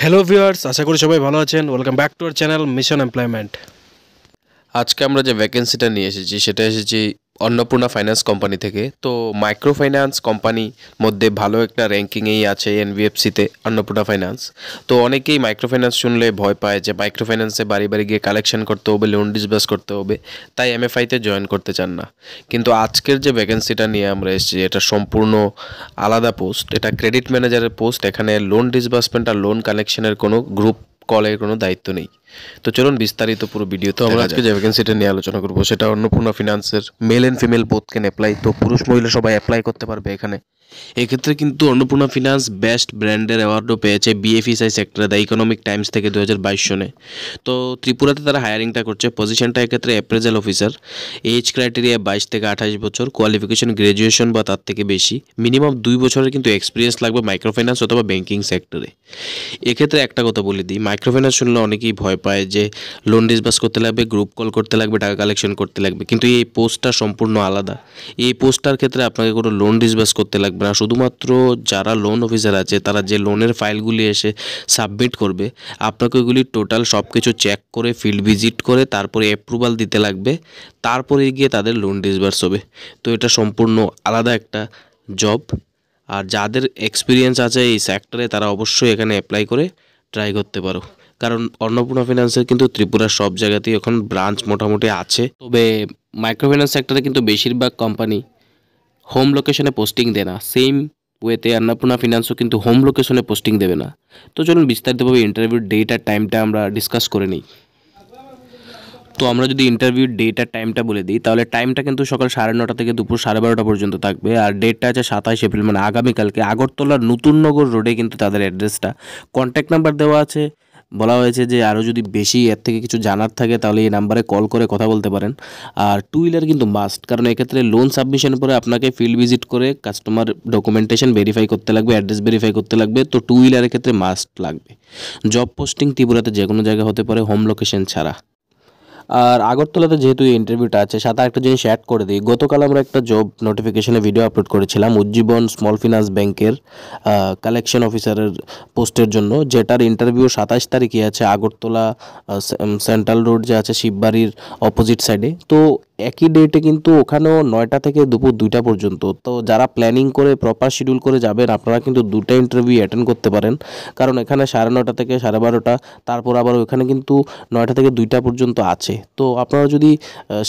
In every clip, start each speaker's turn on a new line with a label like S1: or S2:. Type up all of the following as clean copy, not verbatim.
S1: Hello viewers, আশা করি সবাই ভালো আছেন। Welcome back to our channel mission employment.
S2: আজকে আমরা যে ভ্যাকেন্সিটা নিয়ে এসেছি সেটা এসেছি অন্নপূর্ণা ফাইন্যান্স কোম্পানি থেকে। তো মাইক্রো ফাইন্যান্স কোম্পানি মধ্যে ভালো একটা র্যাঙ্কিংয়েই আছে এনবিএফসিতে অন্নপূর্ণা ফাইন্যান্স। তো অনেকেই মাইক্রো ফাইন্যান্স শুনলে ভয় পায় যে মাইক্রো ফাইন্যান্সে বাড়ি বাড়ি গিয়ে কালেকশন করতে হবে, লোন ডিসবার্স করতে হবে, তাই এমএফআইতে জয়েন করতে চান না। কিন্তু আজকের যে ভ্যাকেন্সিটা নিয়ে আমরা এসেছি এটা সম্পূর্ণ আলাদা পোস্ট। এটা ক্রেডিট ম্যানেজারের পোস্ট। এখানে লোন ডিসবার্সমেন্ট আর লোন কালেকশনের কোনো গ্রুপ কলের কোনো দায়িত্ব নেই। তো চলুন বিস্তারিত পুরো ভিডিও তো আমরা আজকে যে ভ্যাকেন্সিটা নিয়ে আলোচনা করবো সেটা অন্নপূর্ণা ফিনান্সের male and female both can apply. তো পুরুষ মহিলা সবাই অ্যাপ্লাই করতে পারবে এখানে। এক্ষেত্রে কিন্তু অন্নপূর্ণা ফিনান্স বেস্ট ব্র্যান্ডের অ্যাওয়ার্ডও পেয়েছে বিএফিসআই সেক্টরে দ্য ইকোনমিক টাইমস থেকে 2022 সনে। তো ত্রিপুরাতে তারা হায়ারিংটা করছে। পজিশনটা এক্ষেত্রে অ্যাপ্রেজাল অফিসার। এজ ক্রাইটেরিয়া 22 থেকে 28 বছর, কোয়ালিফিকেশন গ্র্যাজুয়েশন বা তার থেকে বেশি, মিনিমাম 2 বছরের কিন্তু এক্সপিরিয়েন্স লাগবে মাইক্রো ফাইন্যান্স অথবা ব্যাংকিং সেক্টরে। এক্ষেত্রে একটা কথা বলে দিই, মাইক্রো ফাইন্যান্স শুনলে অনেকেই ভয় পায় যে লোন ডিসবার্স করতে লাগবে, গ্রুপ কল করতে লাগবে, টাকা কালেকশন করতে লাগবে, কিন্তু এই পোস্টটা সম্পূর্ণ আলাদা। এই পোস্টটার ক্ষেত্রে আপনাকে কোনো লোন ডিসবার্স করতে লাগবে না। শুধুমাত্র যারা লোন অফিসার আছে তারা যে লোনের ফাইলগুলি এসে সাবমিট করবে, আপনাকে ওইগুলি টোটাল সব কিছু চেক করে ফিল্ড ভিজিট করে তারপরে অ্যাপ্রুভাল দিতে লাগবে, তারপরে গিয়ে তাদের লোন ডিসবার্স হবে। তো এটা সম্পূর্ণ আলাদা একটা জব। আর যাদের এক্সপিরিয়েন্স আছে এই সেক্টরে তারা অবশ্যই এখানে অ্যাপ্লাই করে ট্রাই করতে পারো। কারণ অন্নপূর্ণা ফিনান্সের কিন্তু ত্রিপুরার সব জায়গাতেই এখন ব্রাঞ্চ মোটামুটি আছে। তবে মাইক্রো ফাইন্যান্স সেক্টরে কিন্তু বেশিরভাগ কোম্পানি হোম লোকেশনে পোস্টিং দেয় না। সেম ওয়েতে অন্নপূর্ণা ফিনান্সও কিন্তু হোম লোকেশনে পোস্টিং দেবে না। তো চলুন বিস্তারিতভাবে ইন্টারভিউর ডেট আর টাইমটা আমরা ডিসকাস করে নিই। তো আমরা যদি ইন্টারভিউর ডেট আর টাইমটা বলে দিই তাহলে টাইমটা কিন্তু সকাল 9:30 থেকে দুপুর 12:30 পর্যন্ত থাকবে। আর ডেটটা আছে 27 এপ্রিল, মানে আগামীকালকে। আগরতলার নতুননগর রোডে কিন্তু তাদের অ্যাড্রেসটা। কন্ট্যাক্ট নাম্বার দেওয়া আছে। বলা হয়েছে যে আরও যদি বেশি এর থেকে কিছু জানার থাকে তাহলে এই নাম্বারে কল করে কথা বলতে পারেন। আর 2 হুইলার কিন্তু মাস্ট, কারণ এক্ষেত্রে লোন সাবমিশনের পরে আপনাকে ফিল্ড ভিজিট করে কাস্টমার ডকুমেন্টেশন ভেরিফাই করতে লাগবে, অ্যাড্রেস ভেরিফাই করতে লাগবে। তো 2 হুইলারের ক্ষেত্রে মাস্ট লাগবে। জব পোস্টিং ত্রিপুরাতে যে কোনো জায়গায় হতে পারে, হোম লোকেশন ছাড়া। আর আগরতলাতে যেহেতু এই ইন্টারভিউটা আছে, সাথে একটা জিনিস অ্যাড করে দিই। গতকাল আমরা একটা জব নোটিফিকেশনে ভিডিও আপলোড করেছিলাম উজ্জীবন স্মল ফিনান্স ব্যাংকের কালেকশন অফিসারের পোস্টের জন্য, যেটার ইন্টারভিউ 27 তারিখে আছে আগরতলা সেন্ট্রাল রোড যে আছে শিববাড়ির অপোজিট সাইডে। তো একই ডেটে কিন্তু ওখানেও 9টা থেকে দুপুর 2টা পর্যন্ত। তো যারা প্ল্যানিং করে প্রপার শিডিউল করে যাবেন আপনারা কিন্তু 2টা ইন্টারভিউ অ্যাটেন্ড করতে পারেন, কারণ এখানে 9:30 থেকে 12:30, তারপর আবার ওখানে কিন্তু 9টা থেকে 2টা পর্যন্ত আছে। তো আপনারা যদি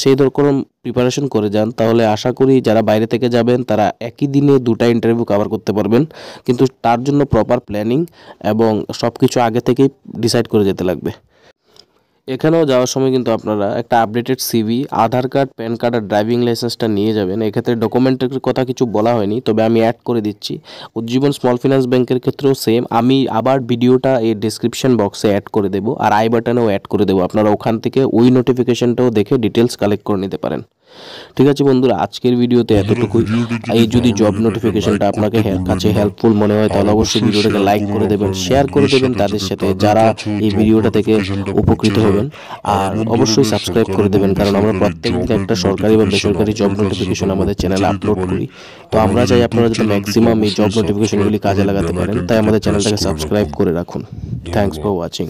S2: সেই রকম প্রিপারেশন করে যান তাহলে আশা করি যারা বাইরে থেকে যাবেন তারা একই দিনে 2টা ইন্টারভিউ কভার করতে পারবেন। কিন্তু তার জন্য প্রপার প্ল্যানিং এবং সব কিছু আগে থেকেই ডিসাইড করে যেতে লাগবে। এখানেও যাওয়ার সময় কিন্তু আপনারা একটা আপডেটেড সিভি, আধার কার্ড, প্যান কার্ড আর ড্রাইভিং লাইসেন্সটা নিয়ে যাবেন। এক্ষেত্রে ডকুমেন্টের কথা কিছু বলা হয়নি, তবে আমি অ্যাড করে দিচ্ছি। উজ্জীবন স্মল ফিনান্স ব্যাংকের ক্ষেত্রেও সেম। আমি আবার ভিডিওটা এই ডেসক্রিপশন বক্সে অ্যাড করে দেবো আর আই বাটনেও অ্যাড করে দেবো। আপনারা ওখান থেকে ওই নোটিফিকেশনটাও দেখে ডিটেলস কালেক্ট করে নিতে পারেন। ঠিক আছে বন্ধুরা, আজকের ভিডিওতে এতটুকুই। এই যদি জব নোটিফিকেশনটা আপনাকে কাছে হেল্পফুল মনে হয় তাহলে অবশ্যই ভিডিওটাকে লাইক করে দেবেন, শেয়ার করে দেবেন তাদের সাথে যারা এই ভিডিওটা থেকে উপকৃত হবেন। আর অবশ্যই সাবস্ক্রাইব করে দেবেন, কারণ আমরা প্রত্যেকদিন একটা সরকারি বা বেসরকারি জব নোটিফিকেশন আমাদের চ্যানেলে আপলোড করি। তো আমরা চাই আপনারা যাতে ম্যাক্সিমাম এই জব নোটিফিকেশনগুলি কাজে লাগাতে পারেন, তাই আমাদের চ্যানেলটাকে সাবস্ক্রাইব করে রাখুন। Thanks for watching.